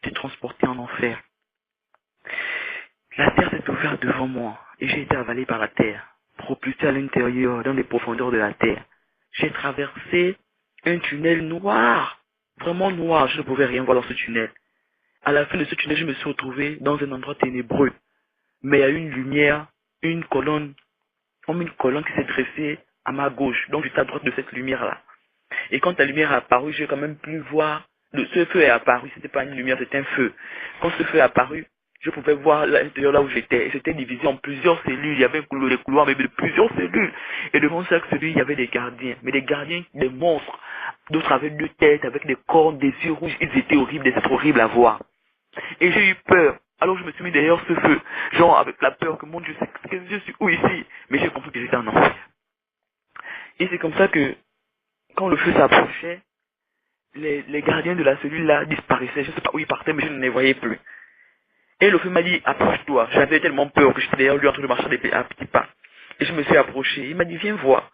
été transporté en enfer. La terre s'est ouverte devant moi et j'ai été avalé par la terre, propulsé à l'intérieur dans les profondeurs de la terre. J'ai traversé un tunnel noir, vraiment noir, je ne pouvais rien voir dans ce tunnel. À la fin de ce tunnel, je me suis retrouvé dans un endroit ténébreux, mais il y a eu une lumière, une colonne, comme une colonne qui s'est dressée à ma gauche, donc j'étais à droite de cette lumière-là. Et quand la lumière est apparue, j'ai quand même pu voir, ce feu est apparu, c'était pas une lumière, c'était un feu. Quand ce feu est apparu, je pouvais voir l'intérieur là où j'étais, et c'était divisé en plusieurs cellules, il y avait des couloirs, mais de plusieurs cellules. Et devant chaque cellule, il y avait des gardiens, mais des gardiens, des monstres. D'autres avaient deux têtes, avec des cornes, des yeux rouges, ils étaient horribles, c'était horrible à voir. Et j'ai eu peur. Alors je me suis mis derrière ce feu, genre avec la peur que mon Dieu, je suis où ici? Mais j'ai compris que j'étais en enfer. Et c'est comme ça que, quand le feu s'approchait, les gardiens de la cellule là disparaissaient. Je ne sais pas où ils partaient, mais je ne les voyais plus. Et le feu m'a dit, approche-toi. J'avais tellement peur que j'étais derrière lui en train de marcher à petits pas. Et je me suis approché. Il m'a dit, viens voir.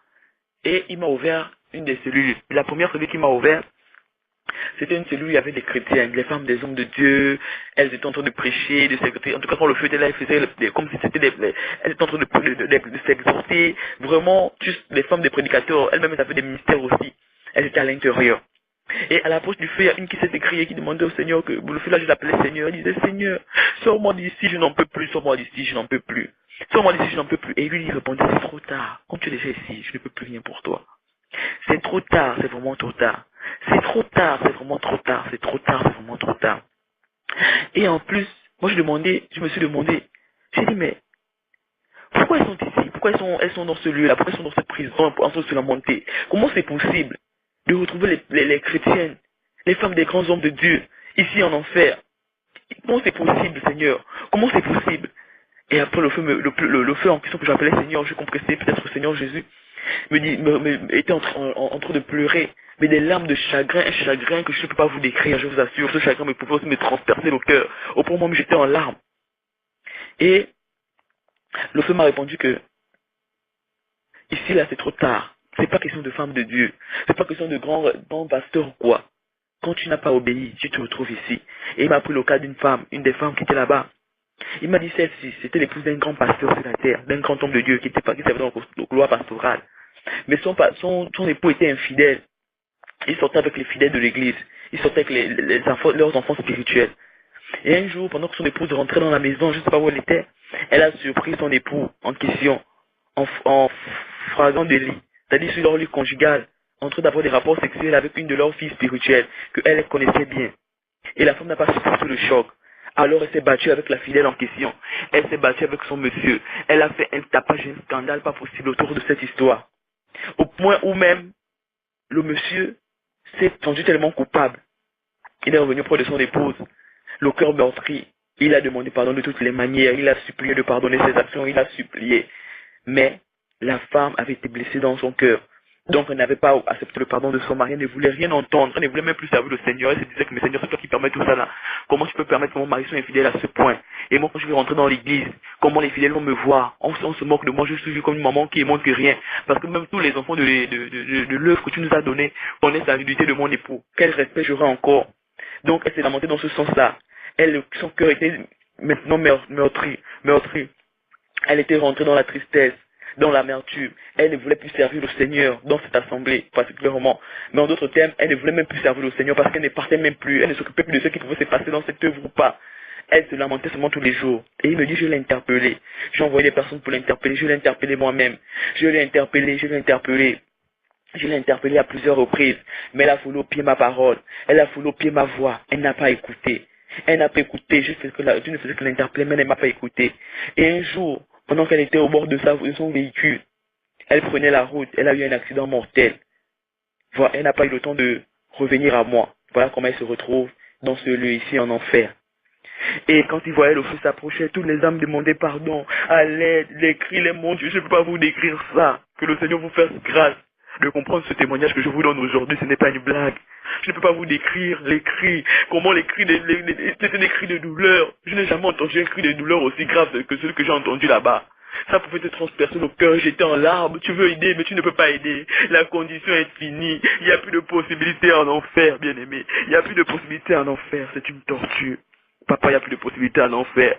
Et il m'a ouvert une des cellules. Et la première cellule qu'il m'a ouvert, c'était une cellule où il y avait des chrétiens, les femmes des hommes de Dieu. Elles étaient en train de prêcher, de s'exhorter. En tout cas, quand le feu était là, il faisait comme si c'était elles étaient en train de s'exhorter. Vraiment, juste les femmes des prédicateurs. Elles-mêmes, elles avaient des ministères aussi. Elles étaient à l'intérieur. Et à l'approche du feu, il y a une qui s'est écriée, qui demandait au Seigneur que, le feu là, je l'appelais Seigneur. Elle disait, Seigneur, sors-moi d'ici, je n'en peux plus, sors-moi d'ici, je n'en peux plus. Sors-moi d'ici, je n'en peux plus. Et lui, il répondait, c'est trop tard. Comme tu es déjà ici, je ne peux plus rien pour toi. C'est trop tard, c'est vraiment trop tard. C'est trop tard, c'est vraiment trop tard. C'est trop tard, c'est vraiment trop tard. Et en plus, moi je me suis demandé, j'ai dit, mais pourquoi elles sont ici? Pourquoi elles sont dans ce lieu-là? Pourquoi elles sont dans cette prison, en train de se lamenter? Comment c'est possible de retrouver les chrétiennes, les femmes des grands hommes de Dieu, ici en enfer? Comment c'est possible, Seigneur? Comment c'est possible? Et après le feu en question que j'appelais Seigneur, j'ai compris que c'était peut-être le Seigneur Jésus, était en train de pleurer, mais des larmes de chagrin, un chagrin que je ne peux pas vous décrire, je vous assure. Ce chagrin me pouvait aussi me transpercer le cœur. Au point où j'étais en larmes. Et le feu m'a répondu que ici là c'est trop tard. C'est pas question de femme de Dieu. C'est pas question de grand pasteur ou quoi. Quand tu n'as pas obéi, tu te retrouves ici. Et il m'a pris le cas d'une femme, une des femmes qui était là-bas. Il m'a dit celle-ci, c'était l'épouse d'un grand pasteur sur la terre, d'un grand homme de Dieu qui servait dans le couloir pastoral. Mais son époux était infidèle. Il sortait avec les fidèles de l'église. Il sortait avec leurs enfants spirituels. Et un jour, pendant que son épouse rentrait dans la maison, je ne sais pas où elle était, elle a surpris son époux en question, en frappant de lit, c'est-à-dire sur leur lit conjugal, en train d'avoir des rapports sexuels avec une de leurs filles spirituelles, qu'elle connaissait bien. Et la femme n'a pas supporté le choc. Alors elle s'est battue avec la fidèle en question. Elle s'est battue avec son monsieur. Elle a fait un tapage, un scandale pas possible autour de cette histoire. Au point où même, le monsieur s'est senti tellement coupable. Il est revenu près de son épouse, le cœur meurtri. Il a demandé pardon de toutes les manières. Il a supplié de pardonner ses actions. Il a supplié. Mais la femme avait été blessée dans son cœur. Donc elle n'avait pas accepté le pardon de son mari. Elle ne voulait rien entendre. Elle ne voulait même plus servir le Seigneur. Elle se disait que, mais Seigneur, c'est toi qui permets tout ça là. Comment tu peux permettre que mon mari soit infidèle à ce point? Et moi, quand je vais rentrer dans l'église, comment les fidèles vont me voir? On se moque de moi. Je suis vu comme une maman qui ne montre que rien. Parce que même tous les enfants de l'œuvre que tu nous as donné connaissent la nudité de mon époux. Quel respect j'aurai encore? Donc elle s'est lamentée dans ce sens-là. Son cœur était maintenant meurtri. Elle était rentrée dans la tristesse, dans l'amertume. Elle ne voulait plus servir le Seigneur dans cette assemblée particulièrement. Mais en d'autres termes, elle ne voulait même plus servir le Seigneur parce qu'elle ne partait même plus. Elle ne s'occupait plus de ce qui pouvait se passer dans cette œuvre ou pas. Elle se lamentait seulement tous les jours. Et il me dit, je l'ai interpellé. J'ai envoyé des personnes pour l'interpeller. Je l'ai interpellé moi-même. Je l'ai interpellé. Je l'ai interpellé à plusieurs reprises, mais elle a foulé au pied ma parole, elle a foulé au pied ma voix, elle n'a pas écouté. Elle n'a pas écouté, je ne faisais que l'interpeller, mais elle ne m'a pas écouté. Et un jour, pendant qu'elle était au bord de son véhicule, elle prenait la route, elle a eu un accident mortel. Voilà, elle n'a pas eu le temps de revenir à moi. Voilà comment elle se retrouve dans ce lieu ici en enfer. Et quand il voyait le feu s'approcher, toutes les âmes demandaient pardon, à l'aide, les cris, les mon Dieu, je ne peux pas vous décrire ça. Que le Seigneur vous fasse grâce de comprendre ce témoignage que je vous donne aujourd'hui, ce n'est pas une blague. Je ne peux pas vous décrire les cris, comment les cris, c'était des cris de douleur. Je n'ai jamais entendu un cri de douleur aussi grave que celui que j'ai entendu là-bas. Ça pouvait te transpercer le cœur, j'étais en larmes. Tu veux aider, mais tu ne peux pas aider. La condition est finie. Il n'y a plus de possibilité en enfer, bien-aimé. Il n'y a plus de possibilité en enfer. C'est une torture. Papa, il n'y a plus de possibilité en enfer.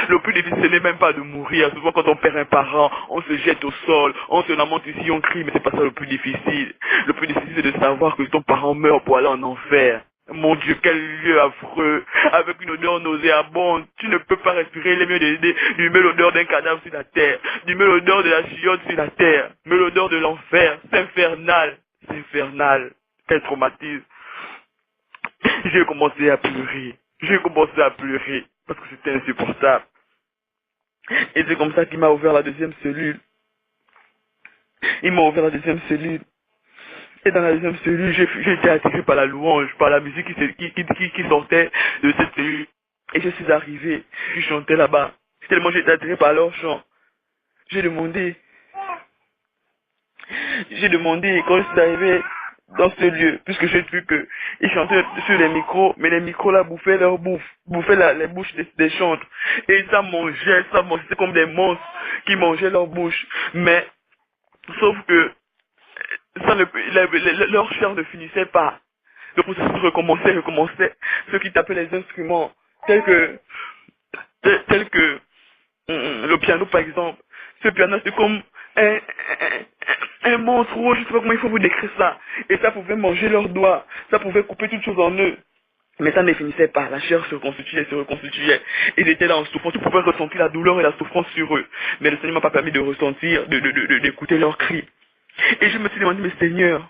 Le plus difficile, ce n'est même pas de mourir. Souvent, quand on perd un parent, on se jette au sol, on se lamente ici, on crie, mais c'est pas ça le plus difficile. Le plus difficile, c'est de savoir que ton parent meurt pour aller en enfer. Mon Dieu, quel lieu affreux, avec une odeur nauséabonde. Tu ne peux pas respirer, il est mieux d'humer l'odeur d'un cadavre sur la terre, d'humer l'odeur de la chiotte sur la terre, mais l'odeur de l'enfer, c'est infernal, c'est infernal. Quel traumatisme. J'ai commencé à pleurer, parce que c'était insupportable. Et c'est comme ça qu'il m'a ouvert la deuxième cellule. Il m'a ouvert la deuxième cellule. Et dans la deuxième cellule, j'ai été attiré par la louange, par la musique qui sortait de cette cellule. Et je suis arrivé, je chantais là-bas. Tellement j'étais attiré par leur chant. J'ai demandé, quand je suis arrivé dans ce lieu, puisque j'ai vu qu'ils chantaient sur les micros, mais les micros là bouffaient leur bouffe, les bouches des chantres. Et ça mangeait, c'était comme des monstres qui mangeaient leur bouche. Mais, sauf que, leur chair ne finissait pas. Le processus recommençait. Ceux qui tapaient les instruments, tels que le piano par exemple. Ce piano c'est comme un monstre, je ne sais pas comment il faut vous décrire ça. Et ça pouvait manger leurs doigts, ça pouvait couper toutes choses en eux. Mais ça ne finissait pas, la chair se reconstituait. Ils étaient là en souffrance, tu pouvais ressentir la douleur et la souffrance sur eux. Mais le Seigneur m'a pas permis de ressentir, d'écouter leurs cris. Et je me suis demandé, mais Seigneur,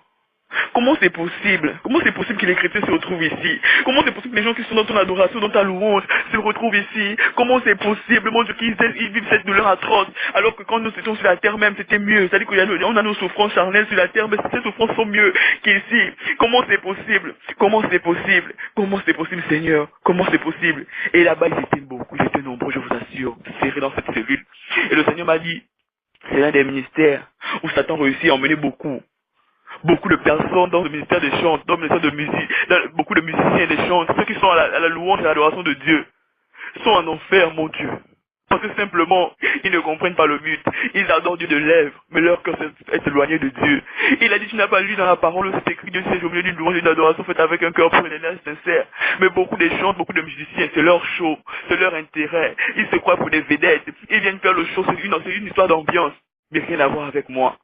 comment c'est possible? Comment c'est possible que les chrétiens se retrouvent ici? Comment c'est possible que les gens qui sont dans ton adoration, dans ta louange, se retrouvent ici? Comment c'est possible, mon Dieu, qu'ils vivent cette douleur atroce, alors que quand nous étions sur la terre même, c'était mieux. C'est-à-dire qu'on a nos souffrances charnelles sur la terre, mais ces souffrances sont mieux qu'ici. Comment c'est possible? Comment c'est possible? Comment c'est possible, Seigneur? Comment c'est possible? Et là-bas, ils étaient beaucoup, ils étaient nombreux, je vous assure, serrés dans cette cellule. Et le Seigneur m'a dit, c'est l'un des ministères où Satan réussit à emmener beaucoup de personnes dans le ministère des chants, dans le ministère de musique, beaucoup de musiciens et des chants, ceux qui sont à la louange et à l'adoration de Dieu, sont en enfer, mon Dieu. Parce que simplement, ils ne comprennent pas le but. Ils adorent Dieu de lèvres, mais leur cœur est éloigné de Dieu. Il a dit, tu n'as pas lu dans la parole, c'est écrit, Dieu c'est au milieu d'une louange et d'une adoration faite avec un cœur pur et des nerfs sincères. Mais beaucoup de chants, beaucoup de musiciens, c'est leur show, c'est leur intérêt. Ils se croient pour des vedettes. Ils viennent faire le show, c'est une histoire d'ambiance. Mais rien à voir avec moi.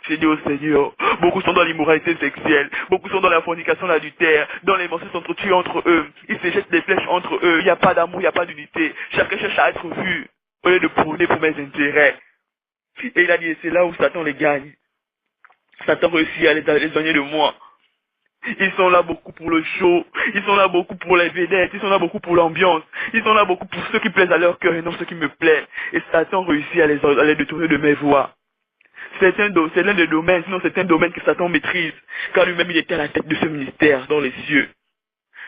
J'ai dit au Seigneur, beaucoup sont dans l'immoralité sexuelle, beaucoup sont dans la fornication, l'adultère, dans les mensonges s'entretuent entre eux, ils se jettent des flèches entre eux, il n'y a pas d'amour, il n'y a pas d'unité, chacun cherche à être vu, au lieu de prôner pour mes intérêts. Et il a dit, c'est là où Satan les gagne. Satan réussit à les éloigner de moi. Ils sont là beaucoup pour le show, ils sont là beaucoup pour les vedettes, ils sont là beaucoup pour l'ambiance, ils sont là beaucoup pour ceux qui plaisent à leur cœur et non ceux qui me plaisent. Et Satan réussit à les détourner de mes voies. C'est l'un des domaines, sinon c'est un domaine que Satan maîtrise, car lui-même il était à la tête de ce ministère dans les cieux.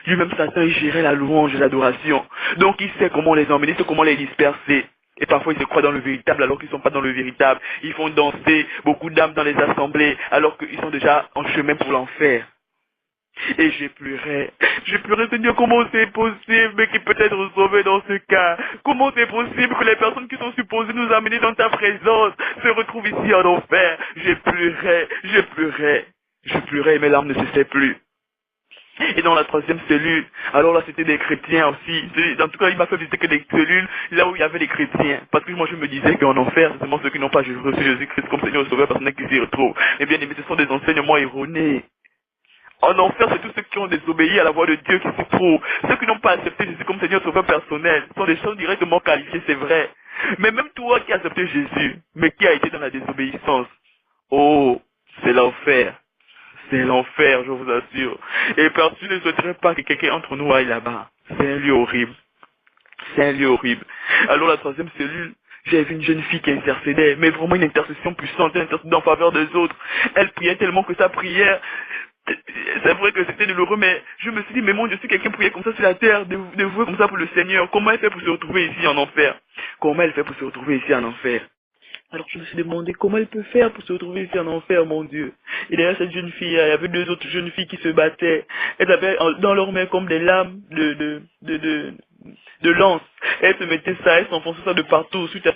Lui-même Satan il gérait la louange et l'adoration. Donc il sait comment les emmener, il sait comment les disperser. Et parfois ils se croient dans le véritable alors qu'ils ne sont pas dans le véritable. Ils font danser beaucoup d'âmes dans les assemblées alors qu'ils sont déjà en chemin pour l'enfer. Et j'ai pleuré, Seigneur, comment c'est possible, mais qui peut être sauvé dans ce cas? Comment c'est possible que les personnes qui sont supposées nous amener dans ta présence se retrouvent ici en enfer? J'ai pleuré, et mes larmes ne cessaient plus. Et dans la troisième cellule, alors là c'était des chrétiens aussi. En tout cas, il m'a fait visiter que des cellules là où il y avait les chrétiens. Parce que moi je me disais qu'en enfer, c'est seulement ceux qui n'ont pas reçu Jésus-Christ comme Seigneur et Sauveur, personne qui s'y retrouve. Mais bien aimé, ce sont des enseignements erronés. En enfer, c'est tous ceux qui ont désobéi à la voix de Dieu qui s'y trouvent. Ceux qui n'ont pas accepté Jésus comme Seigneur Sauveur personnel sont des choses directement qualifiées, c'est vrai. Mais même toi qui as accepté Jésus, mais qui a été dans la désobéissance, oh, c'est l'enfer. C'est l'enfer, je vous assure. Et personne ne souhaiterait pas que quelqu'un entre nous aille là-bas. C'est un lieu horrible. C'est un lieu horrible. Alors la troisième cellule, j'ai vu une jeune fille qui intercédait, mais vraiment une intercession puissante, elle intercédait en faveur des autres. Elle priait tellement que sa prière, c'est vrai que c'était douloureux, mais je me suis dit, mais mon Dieu, si quelqu'un priait comme ça sur la terre, dévoué comme ça pour le Seigneur, comment elle fait pour se retrouver ici en enfer? Comment elle fait pour se retrouver ici en enfer? Alors je me suis demandé comment elle peut faire pour se retrouver ici en enfer, mon Dieu. Et derrière cette jeune fille, il y avait deux autres jeunes filles qui se battaient. Elles avaient dans leurs mains comme des lames de lance. Elle se mettait ça, elle s'enfonçait ça de partout. Suite à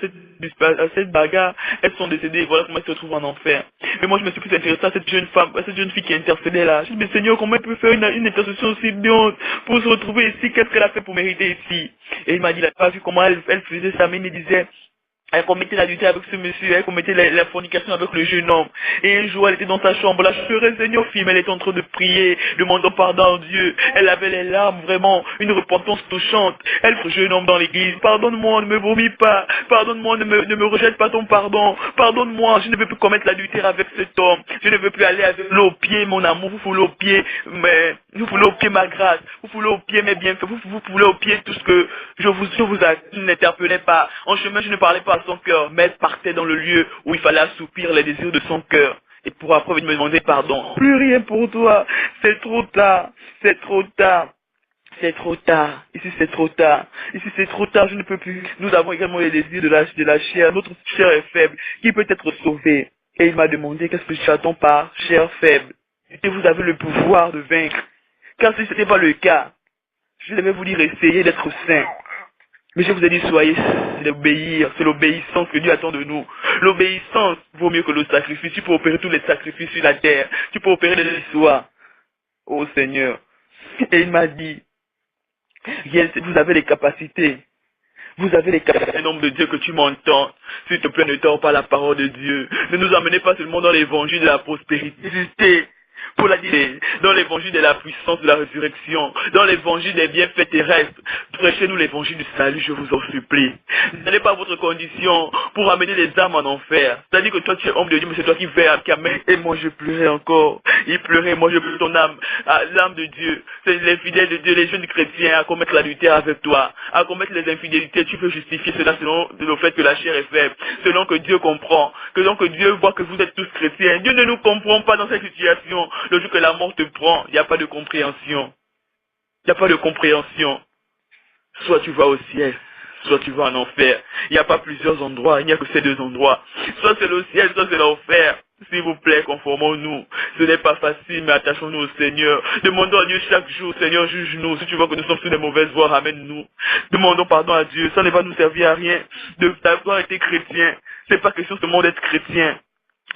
cette bagarre, elles sont décédées. Voilà comment elles se retrouvent en enfer. Mais moi, je me suis plus intéressé à cette jeune femme, à cette jeune fille qui intercédait là. Je me dis, mais Seigneur, comment elle peut faire une intercession aussi bien pour se retrouver ici? Qu'est-ce qu'elle a fait pour mériter ici? Et il m'a dit, il n'a pas vu comment elle faisait ça, mais il me disait, elle commettait l'adultère avec ce monsieur, elle commettait la fornication avec le jeune homme. Et un jour, elle était dans sa chambre, là, je serais Seigneur, fille, mais elle était en train de prier, demandant pardon à Dieu. Elle avait les larmes, vraiment, une repentance touchante. Elle, ce jeune homme dans l'église, pardonne-moi, ne me vomis pas, pardonne-moi, ne me rejette pas ton pardon, pardonne-moi, je ne veux plus commettre l'adultère avec cet homme, je ne veux plus aller avec l'eau au pied, mon amour, vous foulez au pied, mais, vous foulez au pied ma grâce, vous foulez au pied mes bienfaits, vous foulez au pied tout ce que je vous n'interpellais pas. En chemin, je ne parlais pas son cœur, mais elle partait dans le lieu où il fallait assoupir les désirs de son cœur. Et pour après me demander pardon. Plus rien pour toi. C'est trop tard. C'est trop tard. C'est trop tard. Ici c'est trop tard. Ici c'est trop tard. Je ne peux plus. Nous avons également les désirs de la chair. Notre chair est faible. Qui peut être sauvée? Et il m'a demandé qu'est-ce que j'attends par chair faible. Et vous avez le pouvoir de vaincre. Car si ce n'était pas le cas, je devais vous dire essayez d'être saint. Mais je vous ai dit, soyez, c'est d'obéir, c'est l'obéissance que Dieu attend de nous. L'obéissance vaut mieux que le sacrifice. Tu peux opérer tous les sacrifices sur la terre. Tu peux opérer les histoires. Oh Seigneur. Et il m'a dit, vous avez les capacités. Vous avez les capacités. Un homme de Dieu que tu m'entends. S'il te plaît, ne tords pas la parole de Dieu. Ne nous amenez pas seulement dans l'évangile de la prospérité. Pour la dire, dans l'évangile de la puissance de la résurrection, dans l'évangile des bienfaits terrestres, prêchez-nous l'évangile du salut, je vous en supplie. Ce n'est pas votre condition pour amener les âmes en enfer. C'est-à-dire que toi tu es homme de Dieu, mais c'est toi qui verras, qui amène. Et moi je pleurais encore. Il pleurait, moi je pleurais ton âme, l'âme de Dieu. C'est les fidèles de Dieu, les jeunes chrétiens à commettre l'adultère avec toi, à commettre les infidélités. Tu peux justifier cela selon le fait que la chair est faible, selon que Dieu comprend, selon que Dieu voit que vous êtes tous chrétiens. Dieu ne nous comprend pas dans cette situation. Le jour que la mort te prend, il n'y a pas de compréhension. Il n'y a pas de compréhension. Soit tu vas au ciel, soit tu vas en enfer. Il n'y a pas plusieurs endroits, il n'y a que ces deux endroits. Soit c'est le ciel, soit c'est l'enfer. S'il vous plaît, conformons-nous. Ce n'est pas facile, mais attachons-nous au Seigneur. Demandons à Dieu chaque jour, Seigneur, juge-nous. Si tu vois que nous sommes sur des mauvaises voies, ramène-nous. Demandons pardon à Dieu. Ça ne va nous servir à rien d'avoir été chrétien. C'est pas question seulement d'être chrétien.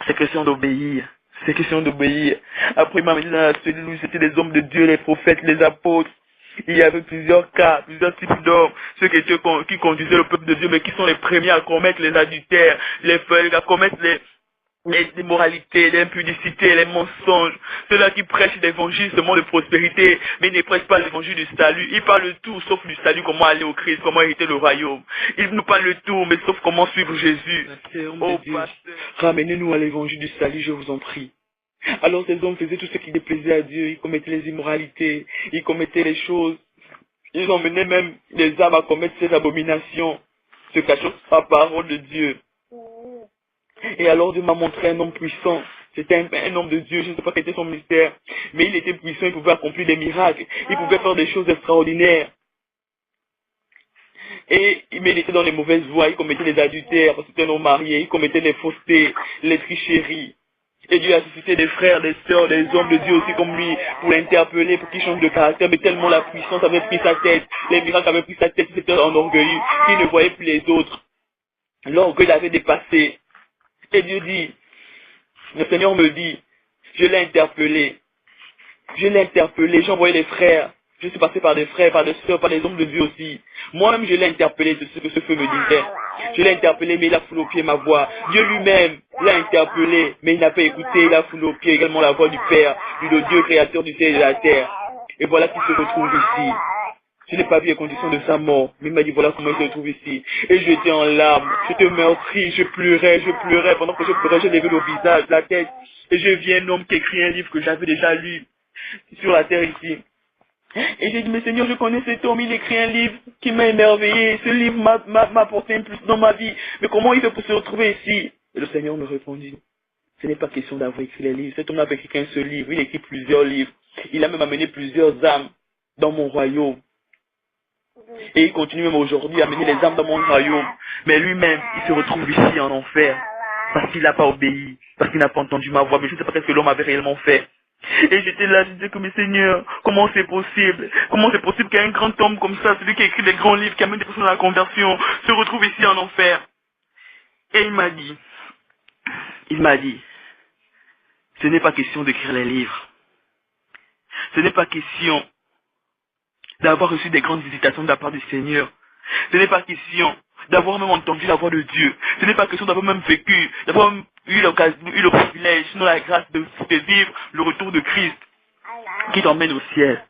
C'est question d'obéir. C'est question d'obéir. Après, il m'a mis dans la cellule où c'était les hommes de Dieu, les prophètes, les apôtres. Il y avait plusieurs cas, plusieurs types d'hommes, ceux qui conduisaient le peuple de Dieu, mais qui sont les premiers à commettre les adultères, à commettre les immoralités, les impudicités, les mensonges. Ceux-là qui prêchent l'évangile seulement de prospérité, mais ils ne prêchent pas l'évangile du salut. Ils parlent de tout, sauf du salut, comment aller au Christ, comment hériter le royaume. Ils nous parlent de tout, mais sauf comment suivre Jésus. Oh, pasteur, ramenez-nous à l'évangile du salut, je vous en prie. Alors ces hommes faisaient tout ce qui déplaisait à Dieu, ils commettaient les immoralités, ils commettaient les choses, ils emmenaient même les âmes à commettre ces abominations, se cachant par la parole de Dieu. Et alors Dieu m'a montré un homme puissant, c'était un homme de Dieu, je ne sais pas quel était son mystère, mais il était puissant, il pouvait accomplir des miracles, il pouvait faire des choses extraordinaires. Mais il était dans les mauvaises voies, il commettait les adultères, c'était un homme marié, il commettait les faussetés, les tricheries. Et Dieu a suscité des frères, des sœurs, des hommes de Dieu aussi comme lui, pour l'interpeller, pour qu'il change de caractère, mais tellement la puissance avait pris sa tête, les miracles avaient pris sa tête, il s'était enorgueilli, qu'il ne voyait plus les autres. L'orgueil l'avait dépassé. Et Dieu dit, le Seigneur me dit, je l'ai interpellé, j'ai envoyé les frères, je suis passé par des frères, par des sœurs, par des hommes de Dieu aussi. Moi-même, je l'ai interpellé de ce que ce feu me disait. Je l'ai interpellé, mais il a foulé au pied ma voix. Dieu lui-même l'a interpellé, mais il n'a pas écouté, il a foulé au pied également la voix du Père, du Dieu créateur du ciel et de la terre. Et voilà qu'il se retrouve ici. Je n'ai pas vu les conditions de sa mort, mais il m'a dit voilà comment il se trouve ici. Et j'étais en larmes, j'étais meurtri, je pleurais. Pendant que je pleurais, j'ai levé le visage, la tête. Et je vis un homme qui écrit un livre que j'avais déjà lu sur la terre ici. Et j'ai dit, mais Seigneur, je connais cet homme, il écrit un livre qui m'a émerveillé. Ce livre m'a apporté un plus dans ma vie. Mais comment il fait pour se retrouver ici? Et le Seigneur me répondit, ce n'est pas question d'avoir écrit les livres. Cet homme n'a pas écrit qu'un seul livre, il écrit plusieurs livres. Il a même amené plusieurs âmes dans mon royaume. Et il continue même aujourd'hui à amener les âmes dans mon royaume. Mais lui-même, il se retrouve ici en enfer. Parce qu'il n'a pas obéi, parce qu'il n'a pas entendu ma voix. Mais je ne sais pas ce que l'homme avait réellement fait. Et j'étais là, je disais que, mais Seigneur, comment c'est possible? Comment c'est possible qu'un grand homme comme ça, celui qui a écrit des grands livres, qui amène des personnes à la conversion, se retrouve ici en enfer? Et il m'a dit, ce n'est pas question d'écrire les livres. Ce n'est pas question d'avoir reçu des grandes visitations de la part du Seigneur. Ce n'est pas question d'avoir même entendu la voix de Dieu. Ce n'est pas question d'avoir même vécu, d'avoir eu l'occasion, eu le privilège, sinon la grâce de vivre le retour de Christ qui t'emmène au ciel.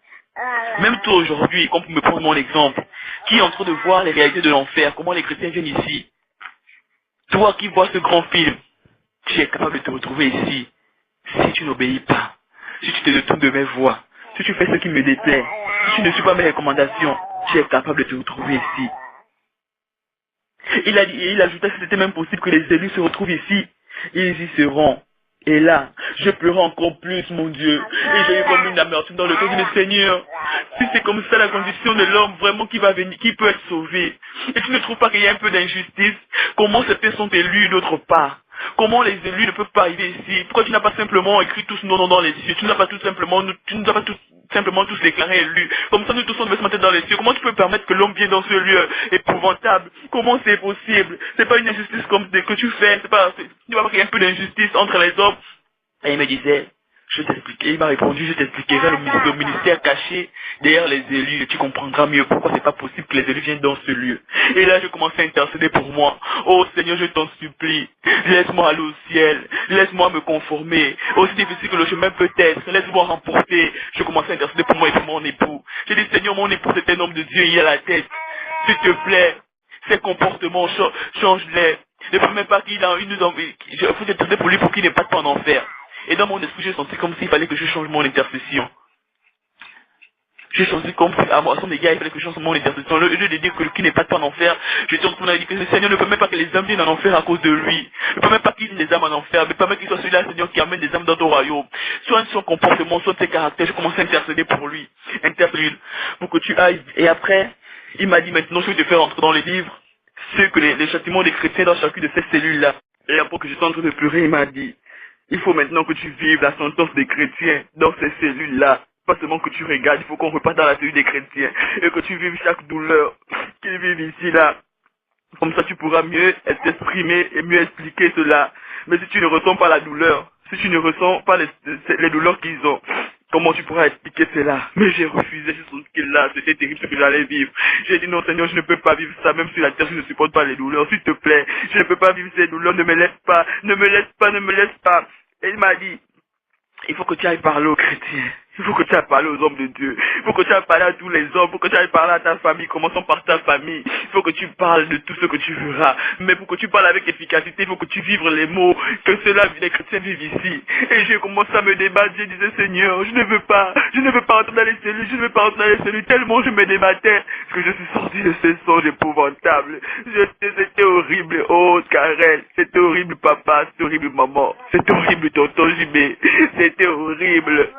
Même toi aujourd'hui, comme pour me prendre mon exemple, qui est en train de voir les réalités de l'enfer, comment les chrétiens viennent ici. Toi qui vois ce grand film, tu es capable de te retrouver ici. Si tu n'obéis pas, si tu te détournes de mes voies, si tu fais ce qui me déplaît, si tu ne suis pas mes recommandations, tu es capable de te retrouver ici. Il ajouta que c'était même possible que les élus se retrouvent ici. Ils y seront. Et là, je pleurais encore plus, mon Dieu. Et j'ai eu comme une amertume dans le cœur. Je dis, Seigneur, si c'est comme ça la condition de l'homme vraiment qui va venir, qui peut être sauvé, et tu ne trouves pas qu'il y a un peu d'injustice, comment certains sont élus d'autre part? Comment les élus ne peuvent pas arriver ici? Pourquoi tu n'as pas simplement écrit tous nos noms dans les cieux? Tu n'as pas tout simplement, tu nous as pas simplement tous déclarés élus. Comme ça, nous tous on devait se mettre dans les cieux. Comment tu peux permettre que l'homme vienne dans ce lieu épouvantable? Comment c'est possible? C'est pas une injustice comme que tu fais. Tu vas voir qu'il y a un peu d'injustice entre les hommes. Et il me disait, je t'expliquerai. Il m'a répondu, je t'expliquerai le ministère caché derrière les élus et tu comprendras mieux pourquoi c'est pas possible que les élus viennent dans ce lieu. Et là, je commençais à intercéder pour moi. Oh Seigneur, je t'en supplie. Laisse-moi aller au ciel. Laisse-moi me conformer. Aussi difficile que le chemin peut être. Laisse-moi remporter. Je commençais à intercéder pour moi et pour mon époux. J'ai dit, Seigneur, mon époux, c'est un homme de Dieu, il a la tête. S'il te plaît, ses comportements, change-les. Ne permets pas qu'il a une envie. Il faut intercéder pour lui pour qu'il n'ait pas de temps en enfer. Et dans mon esprit, j'ai senti comme s'il fallait que je change mon intercession. J'ai senti comme à son égard, il fallait que je change mon intercession. Je lui ai dit que qu'il n'est pas de temps en enfer. Je suis en train de dire que le Seigneur ne permet pas que les âmes viennent en enfer à cause de lui. Ne permet pas qu'il y ait des âmes en enfer. Ne permet qu'il soit celui-là, Seigneur, qui amène des âmes dans ton royaume. Soit son comportement, soit ses caractères. Je commence à intercéder pour lui. Intercéder pour que tu ailles. Et après, il m'a dit maintenant, je vais te faire entrer dans les livres. Ce que les châtiments des chrétiens dans chacune de ces cellules-là. Et après que j'étais en train de pleurer, il m'a dit, il faut maintenant que tu vives la sentence des chrétiens dans ces cellules-là. Pas seulement que tu regardes, il faut qu'on reparte dans la cellule des chrétiens. Et que tu vives chaque douleur qu'ils vivent ici, là. Comme ça, tu pourras mieux t'exprimer et mieux expliquer cela. Mais si tu ne ressens pas la douleur, si tu ne ressens pas les douleurs qu'ils ont, comment tu pourras expliquer cela? Mais j'ai refusé, j'ai senti que là, c'était terrible ce que j'allais vivre. J'ai dit non Seigneur, je ne peux pas vivre ça, même sur la terre, je ne supporte pas les douleurs. S'il te plaît, je ne peux pas vivre ces douleurs, ne me laisse pas, ne me laisse pas, ne me laisse pas. Et il m'a dit, il faut que tu ailles parler aux chrétiens. Il faut que tu ailles parler aux hommes de Dieu. Il faut que tu ailles parler à tous les hommes. Il faut que tu ailles parler à ta famille. Commençons par ta famille. Il faut que tu parles de tout ce que tu verras. Mais pour que tu parles avec efficacité, il faut que tu vives les mots que ceux-là, les chrétiens vivent ici. Et j'ai commencé à me débattre. Je disais, Seigneur, je ne veux pas entrer dans les cellules. Je ne veux pas entrer dans les cellules. Tellement je me débattais que je suis sorti de ces songes épouvantables. C'était horrible. Oh, Karel. C'était horrible, papa. C'était horrible, maman. C'était horrible, tonton Jimé. C'était horrible.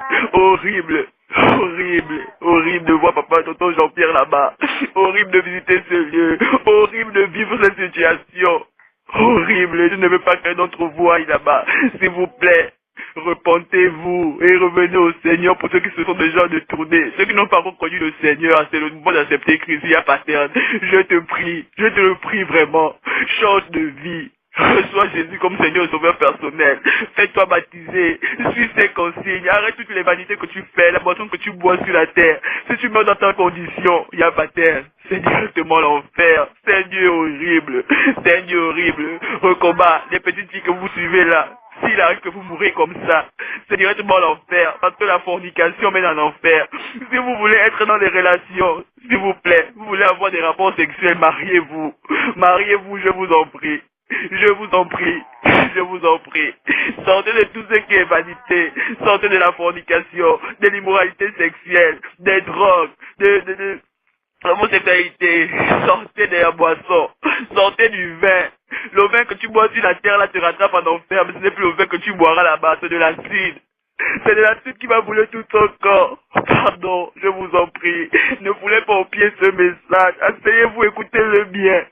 Horrible, horrible, horrible de voir papa, tonton Jean-Pierre là-bas. Horrible de visiter ce lieu. Horrible de vivre cette situation. Horrible, je ne veux pas qu'un d'entre vous aille là-bas. S'il vous plaît, repentez-vous et revenez au Seigneur pour ceux qui se sont déjà détournés. Ceux qui n'ont pas encore connu le Seigneur, c'est le moment d'accepter Christ à paterne. Je te le prie vraiment. Change de vie. Reçois Jésus comme Seigneur et Sauveur personnel. Fais-toi baptiser. Suis ses consignes. Arrête toutes les vanités que tu fais, la boisson que tu bois sur la terre. Si tu meurs dans ta condition, il n'y a pas terre. C'est directement l'enfer. C'est un Dieu horrible. C'est un Dieu horrible. Recombat, les petites filles que vous suivez là. S'il arrive que vous mourrez comme ça, c'est directement l'enfer. Parce que la fornication mène en enfer. Si vous voulez être dans des relations, s'il vous plaît, vous voulez avoir des rapports sexuels, mariez-vous. Mariez-vous, je vous en prie. Je vous en prie, je vous en prie. Sortez de tout ce qui est vanité. Sortez de la fornication, de l'immoralité sexuelle, des drogues, de l'homosexualité. Sortez de la boisson. Sortez du vin. Le vin que tu bois sur la terre là te rattrape en enfer, mais ce n'est plus le vin que tu boiras là-bas, c'est de l'acide. C'est de l'acide qui va brûler tout ton corps. Pardon, je vous en prie. Ne voulez pas au pied ce message. Asseyez-vous, écoutez-le bien.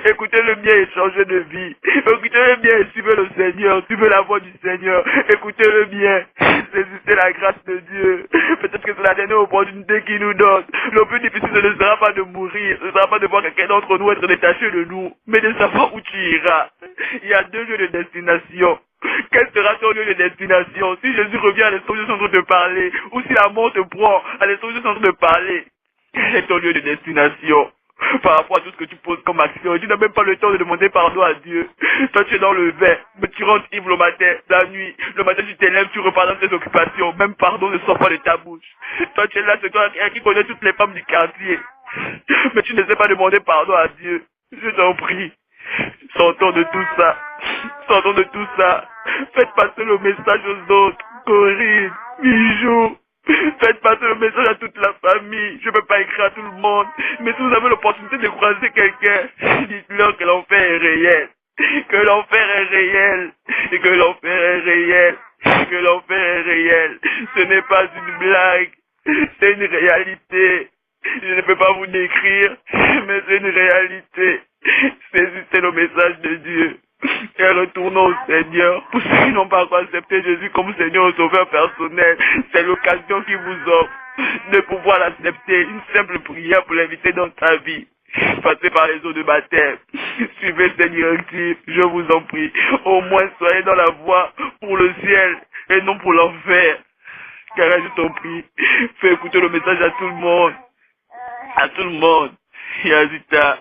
Écoutez le bien et changez de vie. Écoutez le bien et suivez le Seigneur. Suivez la voix du Seigneur. Écoutez le bien. Saisissez la grâce de Dieu. Peut-être que c'est la dernière opportunité qu'il nous donne. Le plus difficile ne sera pas de mourir. Ce ne sera pas de voir quelqu'un d'entre nous être détaché de nous, mais de savoir où tu iras. Il y a 2 lieux de destination. Quel sera ton lieu de destination? Si Jésus revient à l'instant où je suis en train de parler, ou si la mort te prend à l'instant où je suis en train de parler, quel est ton lieu de destination? Par rapport à tout ce que tu poses comme action, tu n'as même pas le temps de demander pardon à Dieu. Toi tu es dans le vin, mais tu rentres ivre le matin, la nuit, le matin tu t'élèves, tu repars dans tes occupations, même pardon ne sort pas de ta bouche. Toi tu es là, c'est toi qui connais toutes les femmes du quartier, mais tu ne sais pas demander pardon à Dieu. Je t'en prie, sortons de tout ça, sortons de tout ça, faites passer le message aux autres, Corinne, Bijou. Faites passer le message à toute la famille. Je ne peux pas écrire à tout le monde. Mais si vous avez l'opportunité de croiser quelqu'un, dites-leur que l'enfer est réel. Que l'enfer est réel. Et que l'enfer est réel. Que l'enfer est réel. Ce n'est pas une blague. C'est une réalité. Je ne peux pas vous décrire, mais c'est une réalité. Saisissez le message de Dieu. Et retournons au Seigneur. Pour ceux qui n'ont pas encore accepté Jésus comme Seigneur et Sauveur personnel, c'est l'occasion qui vous offre de pouvoir l'accepter. Une simple prière pour l'inviter dans ta vie. Passez par les eaux de baptême. Suivez ces directives, je vous en prie. Au moins soyez dans la voie pour le ciel et non pour l'enfer. Car je t'en prie, fais écouter le message à tout le monde. À tout le monde. Yazita,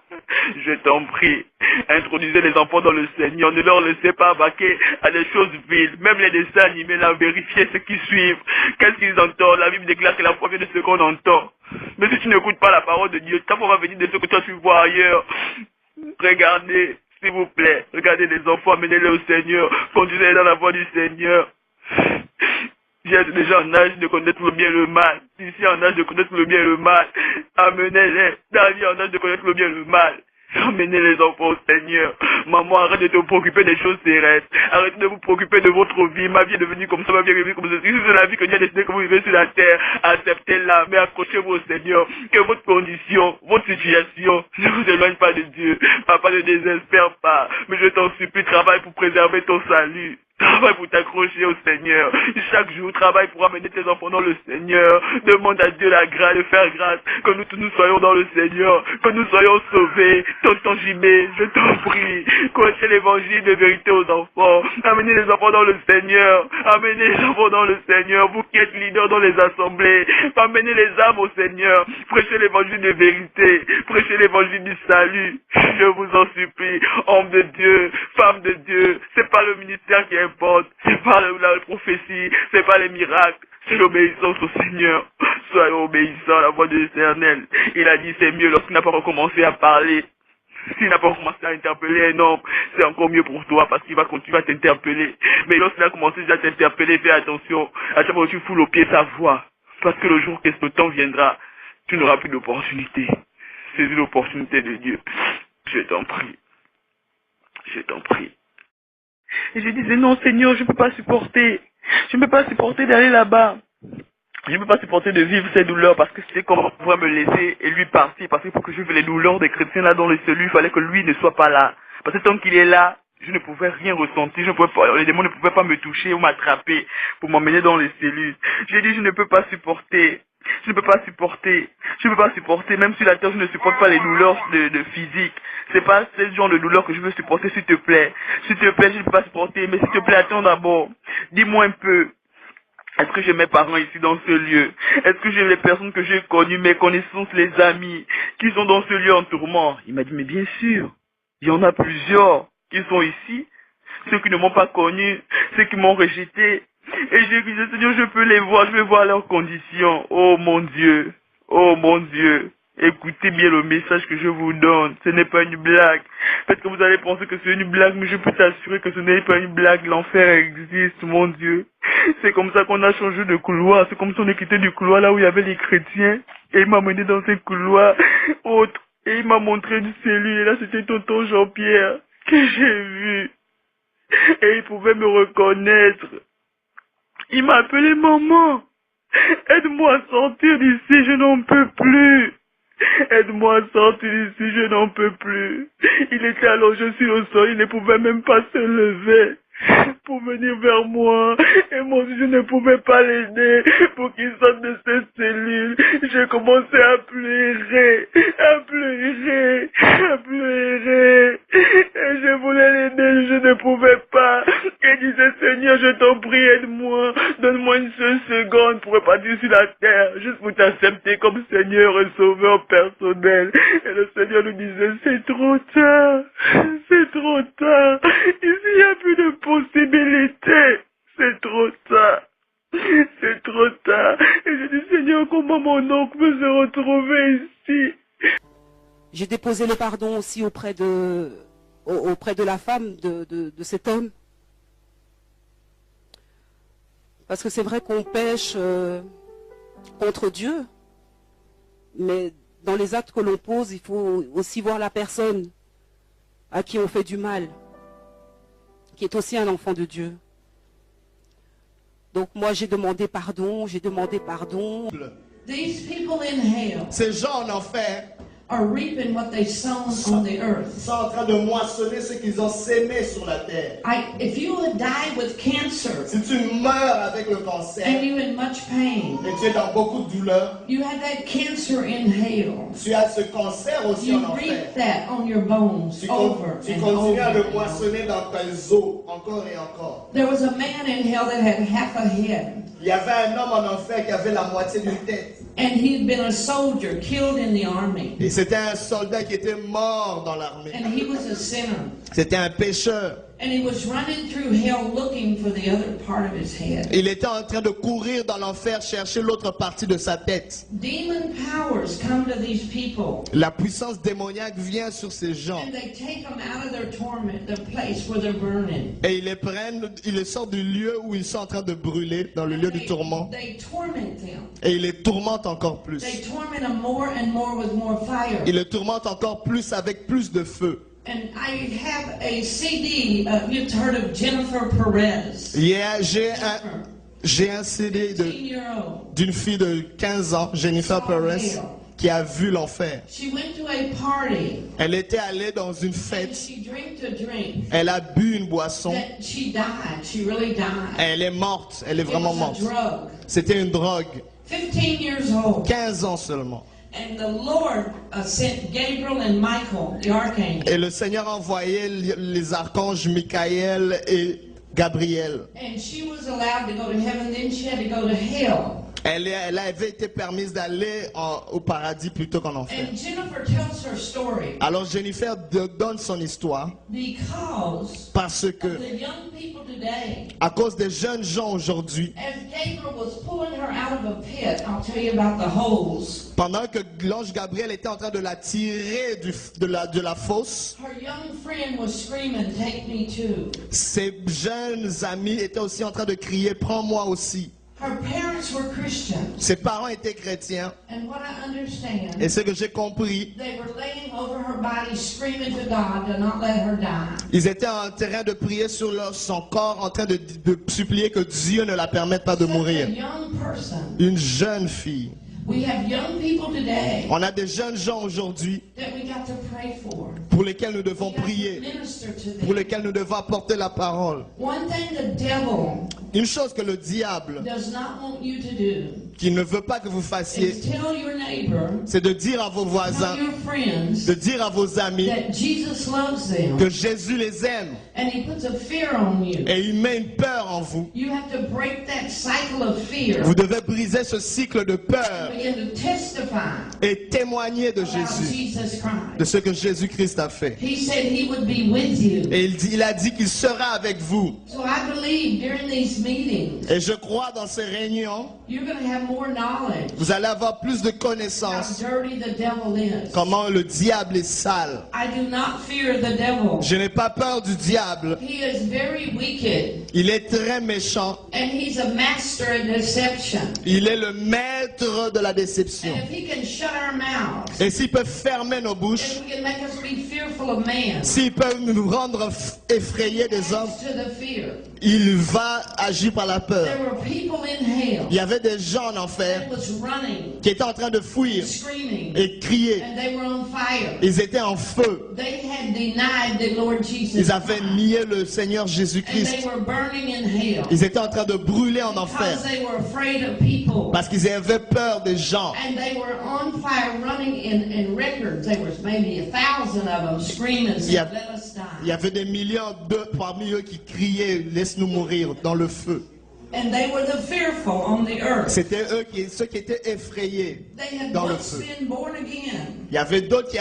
je t'en prie, introduisez les enfants dans le Seigneur, ne leur laissez pas vaquer à des choses viles, même les dessins animés, là, vérifiez ce qui suivent, qu'est-ce qu'ils entendent. La Bible déclare que la foi vient de ce qu'on entend. Mais si tu n'écoutes pas la parole de Dieu, ta foi va venir de ce que toi tu vois ailleurs. Regardez, s'il vous plaît, regardez les enfants, amenez-les au Seigneur, conduisez-les dans la voie du Seigneur. J'ai déjà en âge de connaître le bien et le mal. Ici en âge de connaître le bien et le mal. Amenez-les. David en âge de connaître le bien et le mal. Amenez les enfants au Seigneur. Maman, arrête de te préoccuper des choses terrestres. Arrêtez de vous préoccuper de votre vie. Ma vie est devenue comme ça, ma vie est devenue comme ça. Si c'est la vie que Dieu a décidé que vous vivez sur la terre, acceptez-la, mais accrochez-vous au Seigneur. Que votre condition, votre situation ne vous éloigne pas de Dieu. Papa, ne désespère pas. Mais je t'en supplie, travaille pour préserver ton salut. Travaille pour t'accrocher au Seigneur. Chaque jour, travaille pour amener tes enfants dans le Seigneur. Demande à Dieu la grâce de faire grâce. Que nous tous nous soyons dans le Seigneur. Que nous soyons sauvés. Tonton Jimé, je t'en prie. Coachez l'évangile de vérité aux enfants. Amenez les enfants dans le Seigneur. Amenez les enfants dans le Seigneur. Vous qui êtes leaders dans les assemblées. Amenez les âmes au Seigneur. Prêchez l'évangile de vérité. Prêchez l'évangile du salut. Je vous en supplie. Homme de Dieu, femme de Dieu. C'est pas le ministère qui importe. C'est pas la prophétie, c'est pas les miracles, c'est l'obéissance au Seigneur. Soyons obéissants à la voix de l'Éternel. Il a dit c'est mieux lorsqu'il n'a pas recommencé à parler. S'il n'a pas recommencé à interpeller un homme, c'est encore mieux pour toi parce qu'il va continuer à t'interpeller. Mais lorsqu'il a commencé déjà à t'interpeller, fais attention. À chaque fois que tu foules au pied sa voix. Parce que le jour que ce temps viendra, tu n'auras plus d'opportunité. C'est une opportunité de Dieu. Je t'en prie. Je t'en prie. Et je disais, non Seigneur, je ne peux pas supporter. Je ne peux pas supporter d'aller là-bas. Je ne peux pas supporter de vivre ces douleurs parce que c'est comment on pourrait me laisser et lui partir. Parce que pour que je vive les douleurs des chrétiens là dans le cellule, il fallait que lui ne soit pas là. Parce que tant qu'il est là, je ne pouvais rien ressentir. Je ne pouvais pas, les démons ne pouvaient pas me toucher ou m'attraper pour m'emmener dans les cellules. J'ai dit, je ne peux pas supporter. Je ne peux pas supporter. Je ne peux pas supporter. Même sur la terre, je ne supporte pas les douleurs de physique. C'est pas ce genre de douleur que je veux supporter, s'il te plaît. S'il te plaît, je ne peux pas supporter. Mais s'il te plaît, attends d'abord. Dis-moi un peu. Est-ce que j'ai mes parents ici dans ce lieu? Est-ce que j'ai les personnes que j'ai connues, mes connaissances, les amis, qui sont dans ce lieu en tourment? Il m'a dit, mais bien sûr. Il y en a plusieurs qui sont ici. Ceux qui ne m'ont pas connu, ceux qui m'ont rejeté. Et j'ai dit, Seigneur, je peux les voir, je vais voir leurs conditions. Oh mon Dieu, oh mon Dieu. Écoutez bien le message que je vous donne. Ce n'est pas une blague. Peut-être que vous allez penser que c'est une blague, mais je peux t'assurer que ce n'est pas une blague. L'enfer existe, mon Dieu. C'est comme ça qu'on a changé de couloir. C'est comme si on est quitté du couloir là où il y avait les chrétiens. Et il m'a mené dans un couloir autre. Et il m'a montré du cellule. Et là, c'était tonton Jean-Pierre que j'ai vu. Et il pouvait me reconnaître. Il m'a appelé maman. Aide-moi à sortir d'ici, je n'en peux plus. Aide-moi à sortir d'ici, je n'en peux plus. Il était allongé sur le sol, il ne pouvait même pas se lever pour venir vers moi. Et moi aussi, je ne pouvais pas l'aider pour qu'il sorte de cette cellule. J'ai commencé à pleurer, à pleurer, à pleurer. Et je voulais l'aider, je ne pouvais pas. Et disais, Seigneur, je t'en prie, aide-moi. Donne-moi une seule seconde pour repartir sur la terre, juste pour t'accepter comme Seigneur et Sauveur personnel. Et le Seigneur nous disait, c'est trop tard, c'est trop tard. Ici, il n'y a plus de possibilité. C'est trop tard. C'est trop tard. Et je dis, Seigneur, comment mon oncle peut se retrouver ici? J'ai déposé le pardon aussi auprès de la femme de cet homme. Parce que c'est vrai qu'on pêche contre Dieu, mais dans les actes que l'on pose, il faut aussi voir la personne à qui on fait du mal, qui est aussi un enfant de Dieu. Donc moi j'ai demandé pardon, j'ai demandé pardon. These people in hell Ces gens en enfer are reaping what they sown on the earth. sont en train de moissonner ce qu'ils ont sémé sur la terre. If you would die with cancer Si tu meurs avec le cancer and you in much pain, et tu es dans beaucoup de douleur, you had that cancer in hell. tu as ce cancer aussi You en enfer. reap that on your bones Tu over tu and continues à le over. moissonner dans tes os encore et encore. There was a man in hell that had half a head, Il y avait un homme en enfer qui avait la moitié d'une tête. and he'd been a soldier killed in the army, Et c'était un soldat qui était mort dans l'armée. and he was a sinner. C'était un pécheur. And he was running through hell looking for the other part of his head. Il était en train de courir dans l'enfer chercher l'autre partie de sa tête. Demon powers come to these people, La puissance démoniaque vient sur ces gens. and they take them out of their torment, the place where they're burning. Et ils les prennent, ils les sortent du lieu où ils sont en train de brûler, dans le lieu du tourment. They torment them. Et ils les tourmentent encore plus. They torment them more and more with more fire. Ils les tourmentent encore plus avec plus de feu. And I have a CD, you've heard of Jennifer Perez. Yeah, j'ai un CD 15-year-old. d'une fille de 15 ans, Jennifer Perez, qui a vu l'enfer. She went to a party, Elle était allée dans une and fête. she drank a drink. Elle a bu une boisson. That she died. She really died. Elle est morte. Elle est It vraiment was a morte. drug. C'était une drogue. 15 years old. 15 ans seulement. And the Lord sent Gabriel and Michael, the archangel. Et le Seigneur a envoyé les archanges Michael et Gabriel. And she was allowed to go to heaven, then she had to go to hell. Elle avait été permise d'aller au paradis plutôt qu'en enfer. And Jennifer tells her story Alors Jennifer donne son histoire because parce que the young people today, à cause des jeunes gens aujourd'hui, as Gabriel was pulling her out of a pit, I'll tell you about the holes. pendant que l'ange Gabriel était en train de la tirer de la fosse, Her young friend was screaming, "Take me too." ses jeunes amis étaient aussi en train de crier, prends-moi aussi. Her parents were Christians, Ses parents étaient chrétiens and what I understand, et ce que j'ai compris, they were laying over her body, screaming to God to not let her die. ils étaient en train de prier sur son corps, en train de supplier que Dieu ne la permette pas de Such mourir. a young person. Une jeune fille. We have young people today On a des jeunes gens aujourd'hui that we got to pray for. pour lesquels nous devons We got to prier, minister to pour them. lesquels nous devons apporter la parole. One thing the devil Une chose que le diable, does not want you to do qui ne veut pas que vous fassiez, is tell your neighbor, c'est de dire à vos voisins, tell your friends de dire à vos amis that Jesus loves them, que Jésus les aime and he puts a fear on you. et il met une peur en vous. You have to break that cycle of fear Vous devez briser ce cycle de peur and begin to testify et témoigner de about Jésus, Jesus de Christ. ce que Jésus-Christ a fait. He said he would be with you. Et il a dit qu'il sera avec vous. So I believe during these meetings, Et je crois dans ces réunions, you're going to have more knowledge vous allez avoir plus de how connaissances dirty the devil is. comment le diable est sale. I do not fear the devil. Je n'ai pas peur du diable. He is very wicked, Il est très méchant. and he's a master at deception. Il est le maître de la déception. And if he can shut our mouths, Et s'il peut fermer nos bouches, and we can make us be fearful of man, s'ils peuvent nous rendre effrayés des hommes, to the fear. il va agir par la peur. There were people in hell Il y avait des gens en enfer that was running, qui étaient en train de fuir screaming, et crier. and they were on fire. Ils étaient en feu. They had denied the Lord Jesus. Ils avaient nié le Seigneur And they Jésus-Christ. were burning in hell. Ils étaient en train de brûler en enfer Because they were afraid of people. parce qu'ils avaient peur des gens. And they were on fire running in records. There was maybe 1,000 of them screaming, Yeah. saying, let us Il y die. avait des millions parmi eux qui criaient « Laisse-nous mourir » dans le feu. And they were the fearful on the earth. C'était eux ceux qui étaient effrayés They had dans le once feu. been born again, Il y avait d'autres qui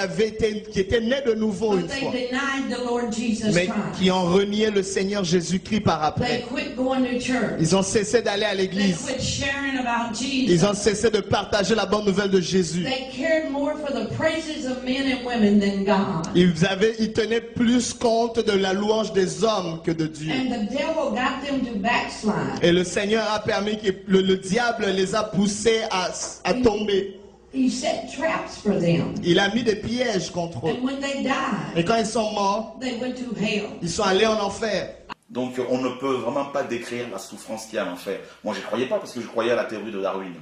étaient nés de nouveau but une they fois, denied the Lord Jesus mais Christ. qui ont renié le Seigneur Jésus-Christ par They après. quit going to church. Ils ont cessé d'aller à They l'église. quit sharing about Ils ont Jesus. cessé de partager la bonne nouvelle de Jésus. They cared more for the praises of men and women than God. Ils tenaient plus compte de la louange des hommes que de Dieu. And the devil got them to backslide. Et le Seigneur a permis que le diable les a poussés à tomber. He set traps for them. Il a mis des pièges contre eux. And when they died, Et quand ils sont morts, they went to hell. ils sont allés en enfer. Donc on ne peut vraiment pas décrire la souffrance qu'il y a en enfer. Moi je ne croyais pas parce que je croyais à la théorie de Darwin.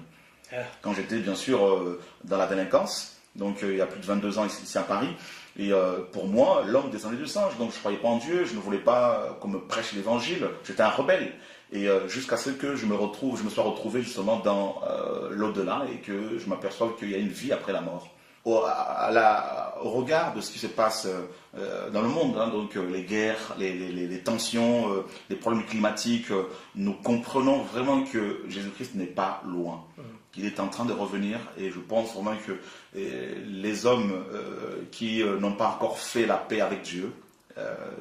Quand j'étais bien sûr dans la délinquance, donc il y a plus de 22 ans ici à Paris. Et pour moi, l'homme descendait du singe, donc je ne croyais pas en Dieu, je ne voulais pas qu'on me prêche l'évangile, j'étais un rebelle. Et jusqu'à ce que je me sois retrouvé justement dans l'au-delà et que je m'aperçoive qu'il y a une vie après la mort. Au regard de ce qui se passe dans le monde, hein, donc les guerres, les tensions, les problèmes climatiques, nous comprenons vraiment que Jésus-Christ n'est pas loin, qu'il est en train de revenir, et je pense vraiment que les hommes qui n'ont pas encore fait la paix avec Dieu,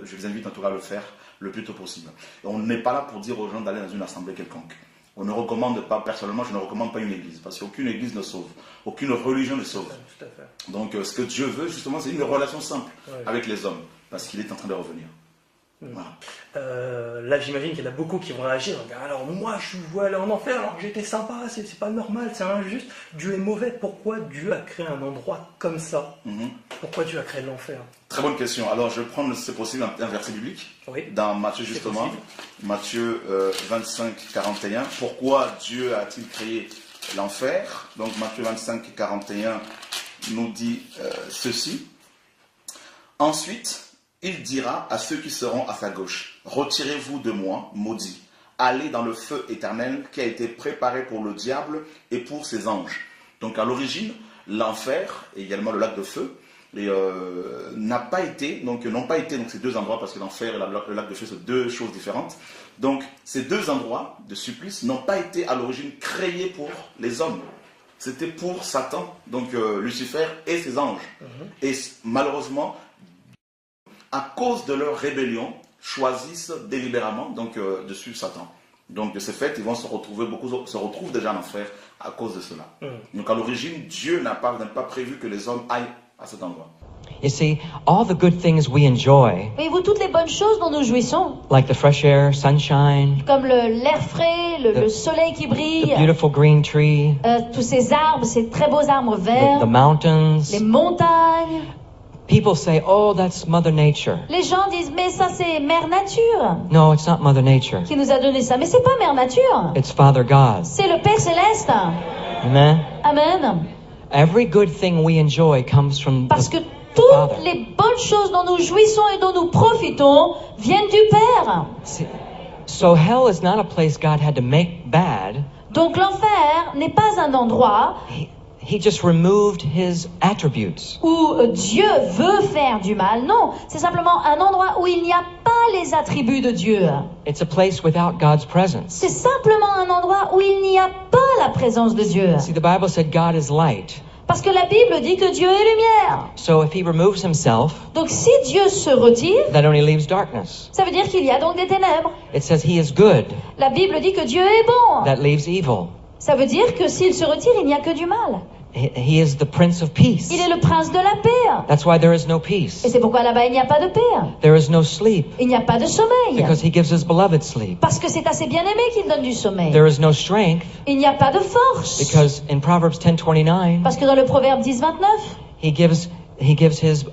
je les invite en tout cas à le faire le plus tôt possible. Et on n'est pas là pour dire aux gens d'aller dans une assemblée quelconque. On ne recommande pas, personnellement, je ne recommande pas une église, parce qu'aucune église ne sauve, aucune religion ne sauve. Tout à fait. Donc ce que Dieu veut, justement, c'est une relation simple avec les hommes, parce qu'il est en train de revenir. Voilà. Là, j'imagine qu'il y en a beaucoup qui vont réagir. Alors, moi, je veux aller en enfer alors que j'étais sympa, c'est pas normal, c'est injuste. Dieu est mauvais. Pourquoi Dieu a créé un endroit comme ça? Pourquoi Dieu a créé l'enfer? Très bonne question. Alors, je vais prendre, si c'est possible, un verset biblique. Oui. Dans Matthieu, justement. Matthieu 25, 41. Pourquoi Dieu a-t-il créé l'enfer? Donc, Matthieu 25, 41 nous dit ceci. Ensuite, il dira à ceux qui seront à sa gauche, retirez-vous de moi, maudits, allez dans le feu éternel qui a été préparé pour le diable et pour ses anges. Donc à l'origine, l'enfer et également le lac de feu n'ont pas été donc ces deux endroits, parce que l'enfer et le lac de feu sont deux choses différentes. Donc ces deux endroits de supplice n'ont pas été à l'origine créés pour les hommes. C'était pour Satan, donc Lucifer et ses anges. Et malheureusement, à cause de leur rébellion, choisissent délibérément de suivre Satan. Donc de ce fait, ils vont beaucoup se retrouvent déjà en enfer à cause de cela. Donc à l'origine, Dieu n'a pas prévu que les hommes aillent à cet endroit. You see, all the good things we enjoy, Voyez-vous, toutes les bonnes choses dont nous jouissons, like the fresh air, sunshine, comme l'air frais, le soleil qui the brille, beautiful green tree, tous ces arbres, ces très beaux arbres the verts, mountains, les montagnes, people say, oh, that's Mother Nature. les gens disent, mais ça c'est Mère Nature No, it's not Mother Nature. qui nous a donné ça. Mais c'est pas Mère Nature, It's Father God. c'est le Père Céleste. Amen? Amen. Every good thing we enjoy comes from Parce que the toutes Father. les bonnes choses dont nous jouissons et dont nous profitons viennent du Père. See, so hell is not a place God had to make bad. Donc l'enfer n'est pas un endroit He just removed his attributes. où Dieu veut faire du mal. Non, c'est simplement un endroit où il n'y a pas les attributs de Dieu. It's a place without God's presence. C'est simplement un endroit où il n'y a pas la présence de Dieu. See, the Bible said God is light. Parce que la Bible dit que Dieu est lumière. So if he removes himself, Donc si Dieu se retire, that only leaves darkness. ça veut dire qu'il y a donc des ténèbres. It says he is good. La Bible dit que Dieu est bon. That leaves evil. Ça veut dire que s'il se retire, il n'y a que du mal. He is the Prince of Peace. Il est le prince de la paix. That's why there is no Et peace. c'est pourquoi là-bas il n'y a pas de paix. There is no sleep. Il n'y a pas de sommeil. Because he gives his beloved sleep. Parce que c'est à ses bien-aimés qu'il donne du sommeil. There is no strength. Il n'y a pas de force. Because in Proverbs 10:29, Parce que dans le Proverbe 10, 29, he gives He gives his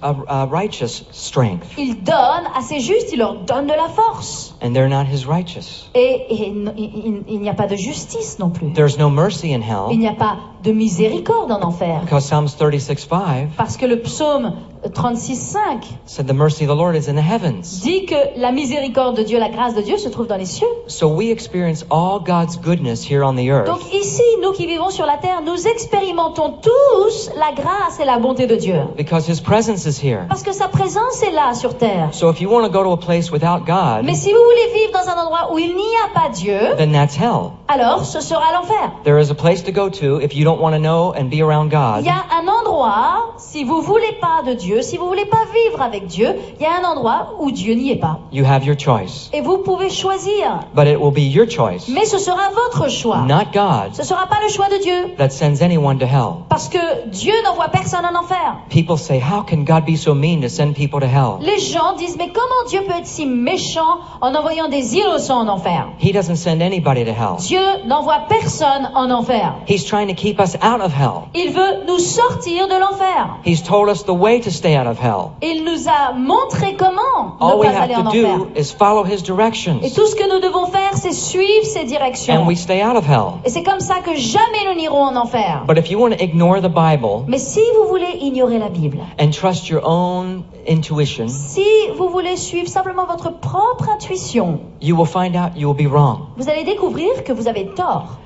righteous strength, Il donne à ses justes, il leur donne de la force. and they're not his righteous. Et il n'y a pas de justice non plus. There's no mercy in Il hell, n'y a pas de miséricorde en enfer. because Psalms 36:5 Parce que le psaume 36,5 said the mercy of the Lord is in the heavens. dit que la miséricorde de Dieu, la grâce de Dieu se trouve dans les cieux. So we experience all God's goodness here on the earth Donc ici, nous qui vivons sur la terre, nous expérimentons tous la grâce et la bonté de Dieu. because his presence is here. Parce que sa présence est là sur terre. So if you want to go to a place without God, Mais si vous voulez vivre dans un endroit où il n'y a pas Dieu, then that's hell. alors ce sera l'enfer. There is a place to go to if you don't want to know and be around Il God. y a un endroit, si vous voulez pas de Dieu, si vous voulez pas vivre avec Dieu, il y a un endroit où Dieu n'y est pas. You have your choice. Et vous pouvez choisir. But it will be your choice, Mais ce sera votre choix. not God, Ce sera pas le choix de Dieu. that sends anyone to hell. Parce que Dieu n'envoie personne en enfer. People say, how can God be so mean to send people to hell? Les gens disent, mais comment Dieu peut être si méchant en envoyant des innocents en enfer? He doesn't send anybody to hell. Dieu n'envoie personne en enfer. He's trying to keep us out of hell. Il veut nous sortir de l'enfer. He's told us the way to stay out of hell. Il nous a montré comment All ne we pas aller have en to enfer. do is follow his Et directions, tout ce que nous devons faire, c'est suivre ses directions. and we stay out of hell. Et c'est comme ça que jamais nous n'irons en enfer. But if you want to ignore the Bible Mais si vous voulez ignorer la Bible, and trust your own intuition, si vous voulez suivre simplement votre propre intuition, you will find out you will be wrong, vous allez découvrir que vous avez tort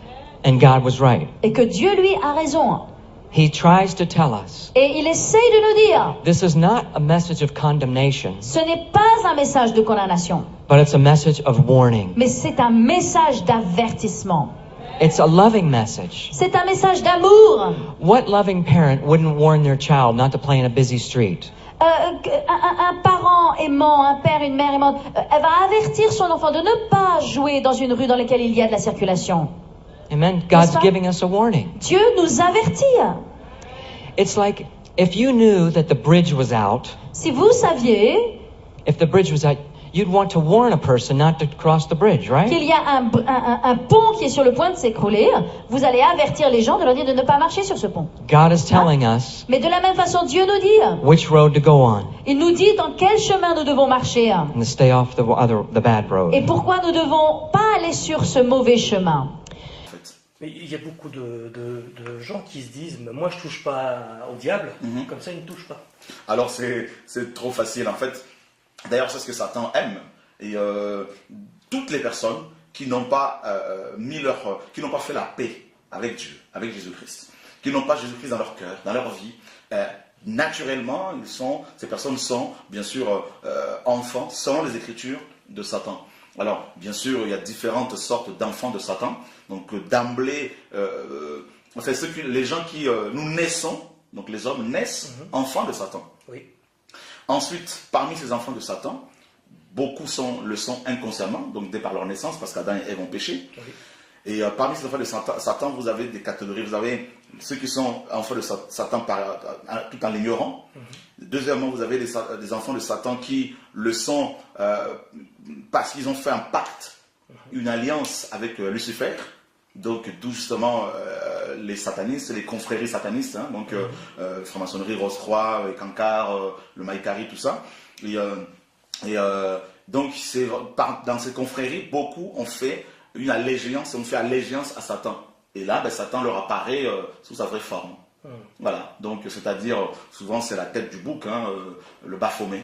and God was right. et que Dieu, lui, a raison. He tries to tell us Et il essaye de nous dire, this is not a message of condemnation, ce n'est pas un message de condamnation, but it's a message of warning. mais c'est un message d'avertissement. It's a loving message. C'est un message d'amour. What loving parent wouldn't warn their child not to play in a busy street? Un parent aimant, un père, une mère aimante, elle va avertir son enfant de ne pas jouer dans une rue dans laquelle il y a de la circulation. Amen. God's pas? giving us a warning. Dieu nous avertit. It's like if you knew that the bridge was out, Si vous saviez if the bridge was out, you'd want to warn a person not to cross the bridge, right? qu'il y a un pont qui est sur le point de s'écrouler, vous allez avertir les gens de leur dire de ne pas marcher sur ce pont. God is telling us Mais de la même façon, Dieu nous dit, which road to go on il nous dit dans quel chemin nous devons marcher and to stay off the bad road. et pourquoi nous ne devons pas aller sur ce mauvais chemin. Mais il y a beaucoup de gens qui se disent, mais moi je touche pas au diable, comme ça il ne touche pas. Alors c'est trop facile en fait. D'ailleurs c'est ce que Satan aime. Et toutes les personnes qui n'ont pas qui n'ont pas fait la paix avec Dieu, avec Jésus-Christ, qui n'ont pas Jésus-Christ dans leur cœur, dans leur vie, naturellement ces personnes sont bien sûr enfants selon les Écritures de Satan. Alors, bien sûr, il y a différentes sortes d'enfants de Satan. Donc, d'emblée, enfin, les gens qui nous naissons, donc les hommes naissent enfants de Satan. Oui. Ensuite, parmi ces enfants de Satan, beaucoup le sont inconsciemment, donc dès par leur naissance, parce qu'Adam et Ève ont péché. Oui. Et parmi ces enfants de Satan, vous avez des catégories. Vous avez ceux qui sont enfants de Satan tout en l'ignorant. Deuxièmement, vous avez des enfants de Satan qui le sont parce qu'ils ont fait un pacte, une alliance avec Lucifer. Donc, d'où justement les satanistes, les confréries satanistes, hein, donc franc-maçonnerie, Rose-Croix, Cancard, le Maïkari, tout ça. Donc, dans ces confréries, beaucoup ont fait allégeance à Satan. Et là, Satan leur apparaît sous sa vraie forme. Voilà, donc c'est-à-dire, souvent c'est la tête du bouc, hein, le Baphomet.